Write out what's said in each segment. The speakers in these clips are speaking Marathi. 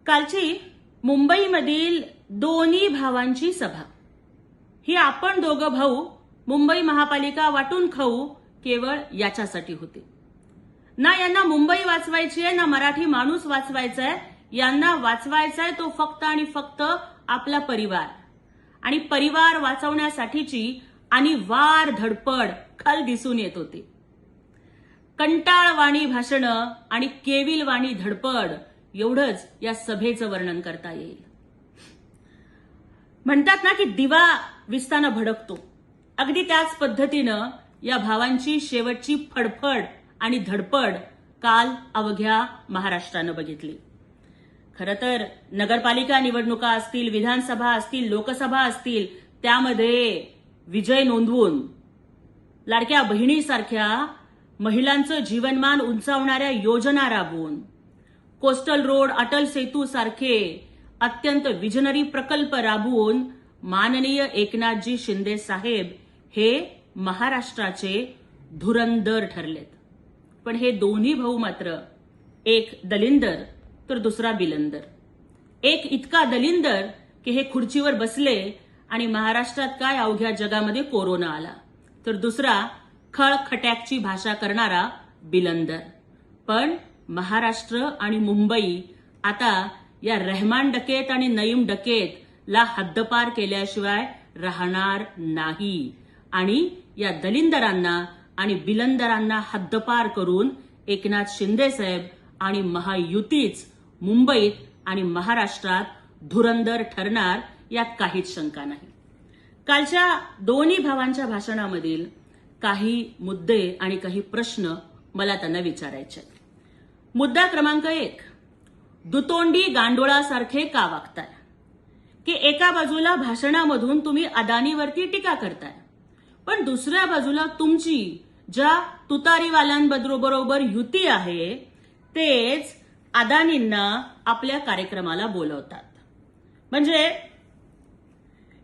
कालची मुंबईमधील दोन्ही भावांची सभा ही आपण दोघं भाऊ मुंबई महापालिका वाटून खाऊ केवळ याच्यासाठी होती. ना यांना मुंबई वाचवायची आहे ना मराठी माणूस वाचवायचा आहे. यांना वाचवायचा आहे तो फक्त आणि फक्त आपला परिवार, आणि परिवार वाचवण्यासाठीची अनिवार्य धडपड काल दिसून येत होती. कंटाळवाणी भाषणं आणि केविलवाणी धडपड एवढंच या सभेचं वर्णन करता येईल. म्हणतात ना की दिवा विस्तानं भडकतो, अगदी त्याच पद्धतीनं या भावांची शेवटची फडफड आणि धडपड काल अवघ्या महाराष्ट्रानं बघितली. खरं तर नगरपालिका निवडणुका असतील, विधानसभा असतील, लोकसभा असतील, त्यामध्ये विजय नोंदवून लाडक्या बहिणीसारख्या महिलांचं जीवनमान उंचावणाऱ्या योजना राबवून, कोस्टल रोड, अटल सेतू सारखे अत्यंत विजनरी प्रकल्प राबवून माननीय एकनाथजी शिंदे साहेब हे महाराष्ट्राचे धुरंदर ठरलेत. पण हे दोन्ही भाऊ मात्र एक दलिंदर तर दुसरा बिलंदर. एक इतका दलिंदर की हे खुर्चीवर बसले आणि महाराष्ट्रात काय अवघ्या जगामध्ये कोरोना आला, तर दुसरा खळखट्याकची भाषा करणारा बिलंदर. पण महाराष्ट्र आणि मुंबई आता या रहमान डकेत आणि नईम डकेत ला हद्दपार केल्याशिवाय राहणार नाही. आणि या दलिंदरांना आणि बिलंदरांना हद्दपार करून एकनाथ शिंदे साहेब आणि महायुतीच मुंबईत आणि महाराष्ट्रात धुरंदर ठरणार, यात काहीच शंका नाही. कालच्या दोन्ही भावांच्या भाषणामधील काही मुद्दे आणि काही प्रश्न मला त्यांना विचारायचे. मुद्दा क्रमांक 1, दुतोंडी गांडोळासारखे का वागताय? की एका बाजूला भाषणामधून तुम्ही अदानीवरती टीका करताय, पण दुसऱ्या बाजूला तुमची ज्या तुतारीवाल्यांबरोबर युती आहे तेच अदानींना आपल्या कार्यक्रमाला बोलवतात. म्हणजे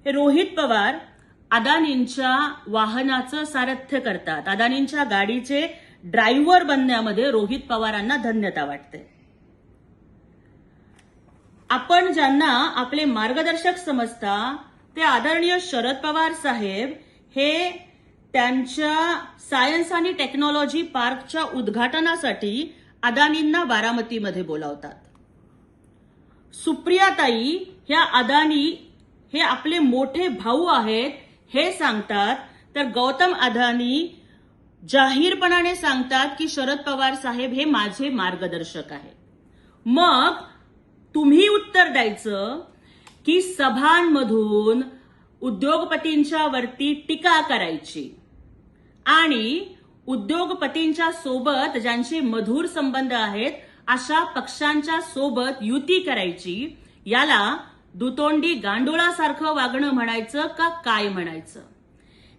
रोहित पवार अदानींच्या वाहनाचं सारथ्य करतात, अदानींच्या गाडीचे ड्रायव्हर बनण्यामध्ये रोहित पवारांना धन्यता वाटते. आपण ज्यांना आपले मार्गदर्शक समजता ते आदरणीय शरद पवार साहेब हे त्यांच्या सायन्स आणि टेक्नॉलॉजी पार्कच्या उद्घाटनासाठी अदानींना बारामतीमध्ये बोलावतात. सुप्रियाताई ह्या अदानी हे आपले मोठे भाऊ आहेत हे सांगतात, तर गौतम अदानी जाहीरपणाने सांगतात की शरद पवार साहेब हे माझे मार्गदर्शक आहेत. मग तुम्ही उत्तर द्यायचं की सभांमधून उद्योगपतींच्या वरती टीका करायची आणि उद्योगपतींच्या सोबत ज्यांचे मधुर संबंध आहेत अशा पक्षांच्या सोबत युती करायची, याला दुतोंडी गांडोळासारखं वागणं म्हणायचं का काय म्हणायचं?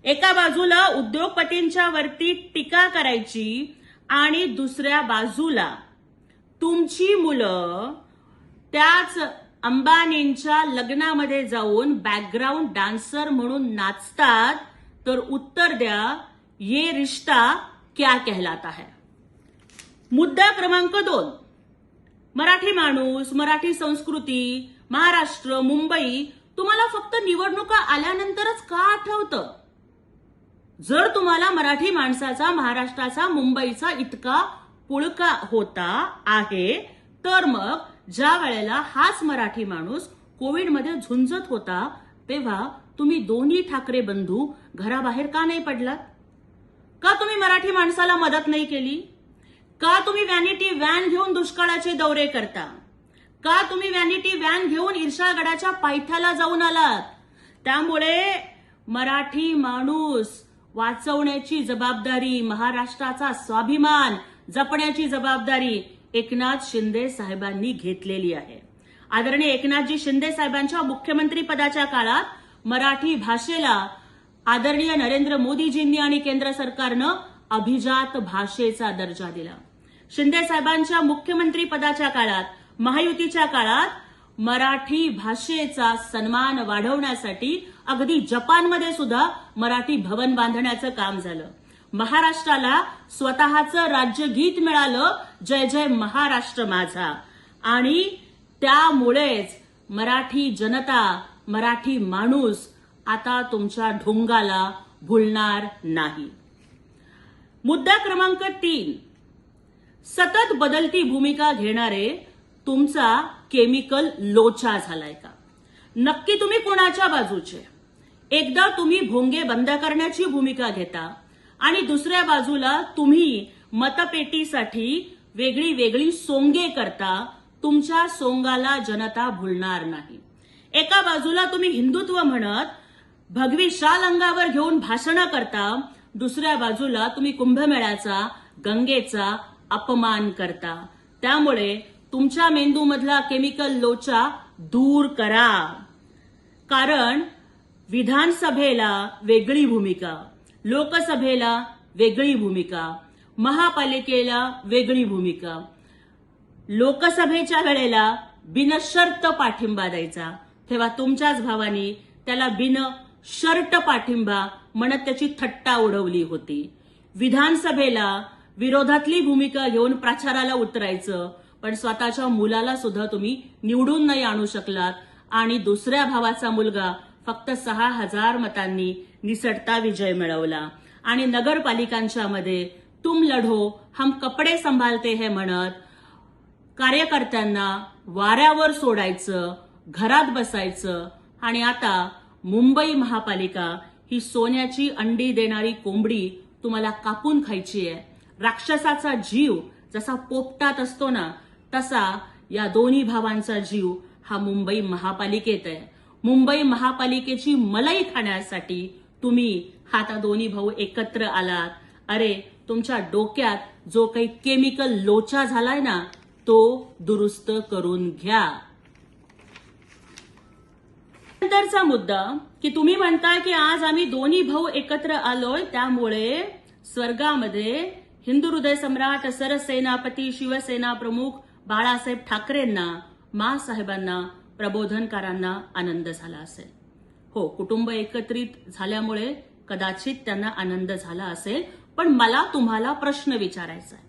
एका बाजूला उद्योगपतींच्या वरती टीका करायची आणि दुसऱ्या बाजूला तुमची मुलं त्याच अंबानींच्या लग्नामध्ये जाऊन बॅकग्राऊंड डान्सर म्हणून नाचतात, तर उत्तर द्या, ये रिश्ता क्या कहलाता है? मुद्दा क्रमांक 2, मराठी माणूस, मराठी संस्कृती, महाराष्ट्र, मुंबई तुम्हाला फक्त निवडणुका आल्यानंतरच का आठवतं? जर तुम्हाला मराठी माणसाचा, महाराष्ट्राचा, मुंबईचा इतका पुळका होता आहे, तर मग ज्या वेळेला हाच मराठी माणूस कोविडमध्ये झुंजत होता तेव्हा तुम्ही दोन्ही ठाकरे बंधू घराबाहेर का नाही पडलात? का तुम्ही मराठी माणसाला मदत नाही केली? का तुम्ही व्हॅनिटी व्हॅन घेऊन दुष्काळाचे दौरे करता? का तुम्ही व्हॅनिटी व्हॅन घेऊन इर्शागडाच्या पायथ्याला जाऊन आलात? त्यामुळे मराठी माणूस वाचवण्याची जबाबदारी, महाराष्ट्राचा स्वाभिमान जपण्याची जबाबदारी एकनाथ शिंदे साहेबांनी घेतलेली आहे. आदरणीय एकनाथजी शिंदे साहेबांच्या मुख्यमंत्री पदाच्या काळात मराठी भाषेला आदरणीय नरेंद्र मोदीजींनी आणि केंद्र सरकारनं अभिजात भाषेचा दर्जा दिला. शिंदे साहेबांच्या मुख्यमंत्री पदाच्या काळात, महायुतीच्या काळात मराठी भाषेचा सन्मान वाढवण्यासाठी अगदी जपानमध्ये सुद्धा मराठी भवन बांधण्याचं काम झालं. महाराष्ट्राला स्वतःचं राज्यगीत मिळालं, जय जय महाराष्ट्र माझा. आणि त्यामुळेच मराठी जनता, मराठी माणूस आता तुमच्या ढोंगाला भुलणार नाही. मुद्दा क्रमांक 3, सतत बदलती भूमिका घेणारे तुमचा केमिकल लोचा झालाय का? नक्की तुम्ही कोणाच्या बाजूचे? एकदा तुम्ही भोंगे बंद करण्याची भूमिका घेता आणि दुसऱ्या बाजूला तुम्ही मतपेटीसाठी वेगळी वेगळी सोंगे करता. तुमच्या सोंगाला जनता भुलणार नाही. एका बाजूला तुम्ही हिंदुत्व म्हणत भगवी शाल अंगावर घेऊन भाषणं करता, दुसऱ्या बाजूला तुम्ही कुंभमेळ्याचा, गंगेचा अपमान करता. त्यामुळे तुमच्या मेंदूमधला केमिकल लोचा दूर करा. कारण विधानसभेला वेगळी भूमिका, लोकसभेला वेगळी भूमिका, महापालिकेला वेगळी भूमिका. लोकसभेच्या वेळेला बिनशर्त पाठिंबा द्यायचा, तेव्हा तुमच्याच भावानी त्याला बिनशर्त पाठिंबा म्हणत त्याची थट्टा उडवली होती. विधानसभेला विरोधातली भूमिका घेऊन प्रचाराला उतरायचं, पण स्वतःच्या मुलाला सुद्धा तुम्ही निवडून नाही आणू शकलात आणि दुसऱ्या भावाचा मुलगा फक्त 6,000 मतांनी निसटता विजय मिळवला. आणि नगरपालिकांच्या मध्ये तुम लढो हम कपडे संभालते है म्हणत कार्यकर्त्यांना वाऱ्यावर सोडायचं, घरात बसायचं. आणि आता मुंबई महापालिका ही सोन्याची अंडी देणारी कोंबडी तुम्हाला कापून खायची आहे. राक्षसाचा जीव जसा पोपटात असतो ना, तसा या दोन्ही भावांचा जीव हा मुंबई महापालिकेत आहे. मुंबई महापालिकेची मलाई खाण्यासाठी तुम्ही आता दोन्ही भाऊ एकत्र आलात. अरे, तुमच्या डोक्यात जो काही केमिकल लोचा झालाय ना, तो दुरुस्त करून घ्या. नंतरचा मुद्दा की तुम्ही म्हणताय की आज आम्ही दोन्ही भाऊ एकत्र आलोय, त्यामुळे स्वर्गामध्ये हिंदू हृदय सम्राट सरसेनापती शिवसेना प्रमुख बाळासाहेब ठाकरेंना, माँसाहेबांना, प्रबोधनकारांना आनंद झाला असेल. हो, कुटुंब एकत्रित झाल्यामुळे कदाचित त्यांना आनंद झाला असेल. पण मला तुम्हाला प्रश्न विचारायचा आहे.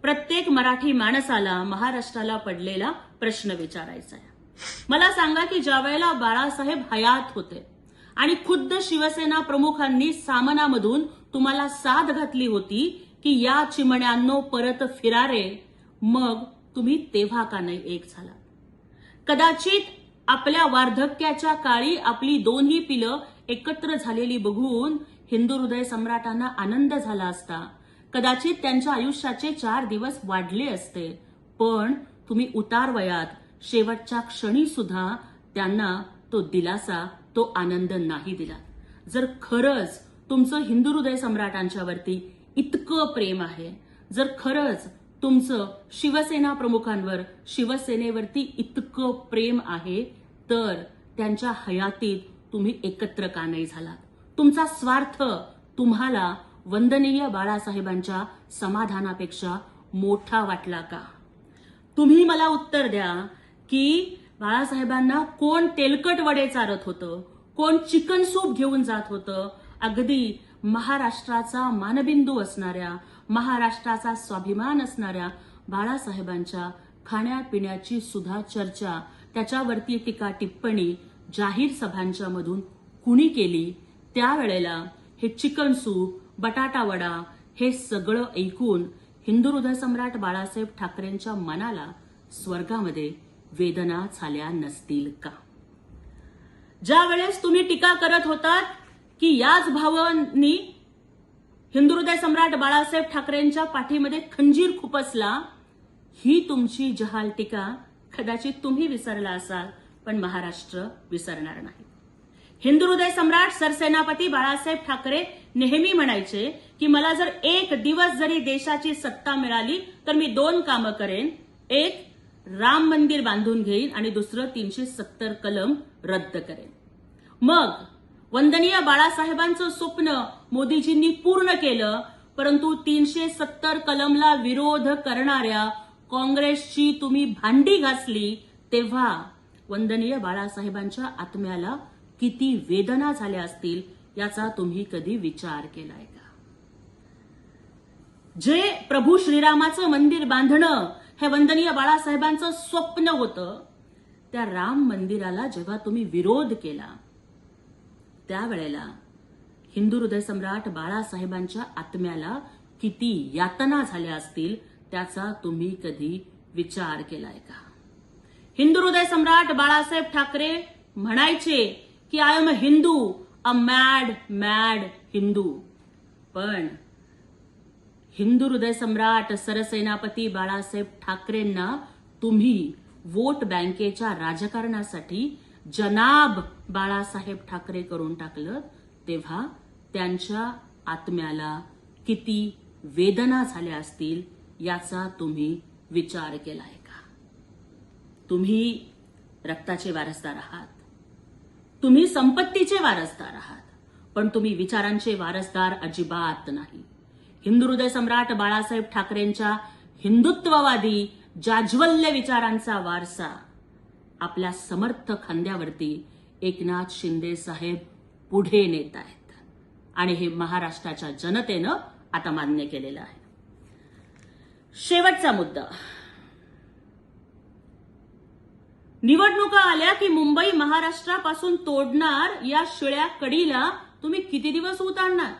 प्रत्येक मराठी माणसाला, महाराष्ट्राला पडलेला प्रश्न विचारायचा आहे. मला सांगा की ज्या वेळेला बाळासाहेब हयात होते आणि खुद्द शिवसेना प्रमुखांनी सामनामधून तुम्हाला साथ घातली होती की या चिमण्यांनो परत फिरारे, मग तुम्ही तेव्हा का नाही एक झाला? कदाचित आपल्या वार्धक्याच्या काळी आपली दोन्ही पिलं एकत्र झालेली बघून हिंदू हृदय सम्राटांना आनंद झाला असता. कदाचित त्यांच्या आयुष्याचे 4 दिवस वाढले असते. पण तुम्ही उतार वयात शेवटच्या क्षणी सुद्धा त्यांना तो दिलासा, तो आनंद नाही दिला. जर खरंच तुमचं हिंदू हृदय सम्राटांच्यावरती इतकं प्रेम आहे, जर खरंच तुमचं शिवसेना प्रमुखांवर, शिवसेनेवरती इतकं प्रेम आहे, तर त्यांच्या हयातीत तुम्ही एकत्र का नाही झालात? तुमचा स्वार्थ तुम्हाला वंदनीय बाळासाहेबांच्या समाधानापेक्षा मोठा वाटला का? तुम्ही मला उत्तर द्या की बाळासाहेबांना कोण तेलकट वडे चारत होतं, कोण चिकन सूप घेऊन जात होतं. अगदी महाराष्ट्राचा मानबिंदू असणाऱ्या, महाराष्ट्राचा स्वाभिमान असणाऱ्या बाळासाहेबांच्या खाण्यापिण्याची सुद्धा चर्चा, त्याच्यावरती टीका टिप्पणी जाहीर सभांच्या मधून कुणी केली? त्यावेळेला हे चिकन सूप, बटाटा वडा हे सगळं ऐकून हिंदू हृदय सम्राट बाळासाहेब ठाकरेंच्या मनाला स्वर्गामध्ये वेदना झाल्या नसतील का? ज्या वेळेस तुम्ही टीका करत होतात की याच भावांनी हिंदू हृदय सम्राट बाळासाहेब ठाकरेंच्या पाठीमध्ये खंजीर खुपसला, ही तुमची जहाल टीका कदाचित तुम्ही विसरला असाल, पण महाराष्ट्र विसरणार नाही. हिंदू हृदय सम्राट सरसेनापती बाळासाहेब ठाकरे नेहमी म्हणायचे की मला जर एक दिवस जरी देशाची सत्ता मिळाली तर मी 2 कामं करेन. एक, राम मंदिर बांधून घेईन आणि दुसरं 370 कलम रद्द करेन. मग वंदनीय बाळासाहेबांचं स्वप्न मोदीजींनी पूर्ण केलं, परंतु 370 कलमला विरोध करणाऱ्या काँग्रेसची तुम्ही भांडी घासली, तेव्हा वंदनीय बाळासाहेबांच्या आत्म्याला किती वेदना झाल्या असतील याचा तुम्ही कधी विचार केलाय का? जे प्रभू श्रीरामाचं मंदिर बांधणं हे वंदनीय बाळासाहेबांचं स्वप्न होतं, त्या राम मंदिराला जेव्हा तुम्ही विरोध केला त्यावेळेला हिंदू हृदय सम्राट बाळासाहेबांच्या आत्म्याला किती यातना झाल्या असतील त्याचा तुम्ही कधी विचार केलाय का? हिंदू हृदय सम्राट बाळासाहेब ठाकरे म्हणायचे की I am a Hindu, a mad mad Hindu. पण हिंदू हृदय सम्राट सरसेनापती बाळासाहेब ठाकरेंना तुम्ही वोट बँकेच्या राजकारणासाठी जनाब बाळासाहेब ठाकरे करून टाकलं, तेव्हा त्यांच्या आत्म्याला किती वेदना झाल्या असतील याचा तुम्ही विचार केलाय का? तुम्ही रक्ताचे वारसदार आहात, तुम्ही संपत्तीचे वारसदार आहात, पण तुम्ही विचारांचे वारसदार अजिबात नाही. हिंदू हृदय सम्राट बाळासाहेब ठाकरेंच्या हिंदुत्ववादी जाज्वल्य विचारांचा वारसा आपल्या समर्थ खांद्यावरती एकनाथ शिंदे साहेब पुढे नेत आहेत आणि हे महाराष्ट्राच्या जनतेनं आता मान्य केलेलं आहे. शेवटचा मुद्दा, निवडणुका आल्या की मुंबई महाराष्ट्रापासून तोडणार या शिळ्या कडीला तुम्ही किती दिवस उतारणार?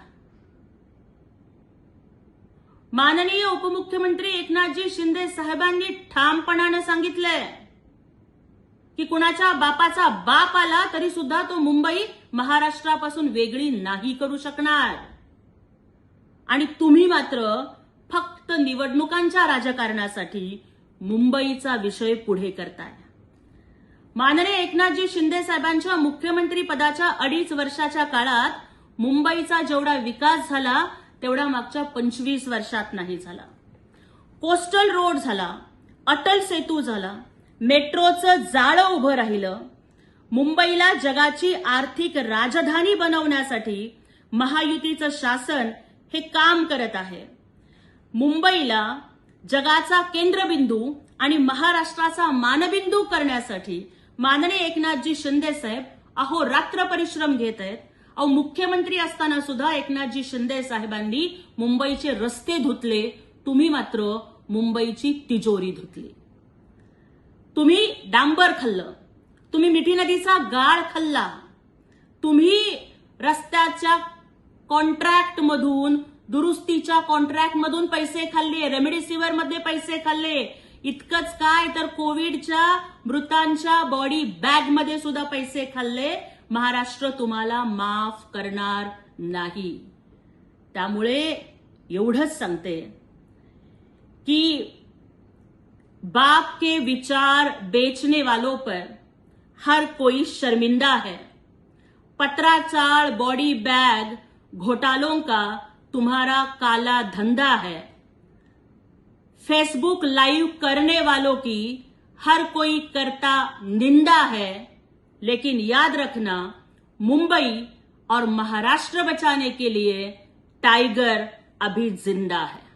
माननीय उपमुख्यमंत्री एकनाथजी शिंदे साहेबांनी ठामपणानं सांगितलंय की कुणाच्या बापाचा बाप आला तरी सुद्धा तो मुंबई महाराष्ट्रापासून वेगळी नाही करू शकणार. आणि तुम्ही मात्र फक्त निवडणुकांच्या राजकारणासाठी मुंबईचा विषय पुढे करताय. माननीय एकनाथजी शिंदे साहेबांच्या मुख्यमंत्री पदाच्या 2.5 वर्षाच्या काळात मुंबईचा जेवढा विकास झाला तेवढा मागच्या 25 वर्षात नाही झाला. कोस्टल रोड झाला, अटल सेतू झाला, मेट्रोचं जाळं उभं राहिलं. मुंबईला जगाची आर्थिक राजधानी बनवण्यासाठी महायुतीचं शासन हे काम करत आहे. मुंबईला जगाचा केंद्रबिंदू आणि महाराष्ट्राचा मानबिंदू करण्यासाठी माननीय एकनाथजी शिंदे साहेब अहोरात्र परिश्रम घेत आहेत. मुख्यमंत्री असताना सुद्धा एकनाथजी शिंदे साहेबांनी मुंबईचे रस्ते धुतले, तुम्ही मात्र मुंबईची तिजोरी धुतली. तुम्ही डांबर खाल्लं, तुम्ही मिठी नदीचा गाळ खाल्ला, तुम्ही रस्त्याच्या कॉन्ट्रॅक्ट मधून, दुरुस्तीच्या कॉन्ट्रॅक्ट मधून पैसे खाल्ले, रेमडेसिवीर मध्ये पैसे खाल्ले. इतकंच काय तर कोविडच्या मृतांच्या बॉडी बॅग मध्ये सुद्धा पैसे खाल्ले. महाराष्ट्र तुम्हाला माफ करणार नाही. त्यामुळे एवढंच सांगते की बाप के विचार बेचने वालों पर हर कोई शर्मिंदा है. पत्राचार, बॉडी बैग घोटालों का तुम्हारा काला धंधा है. फेसबुक लाइव करने वालों की हर कोई करता निंदा है. लेकिन याद रखना, मुंबई और महाराष्ट्र बचाने के लिए टाइगर अभी जिंदा है.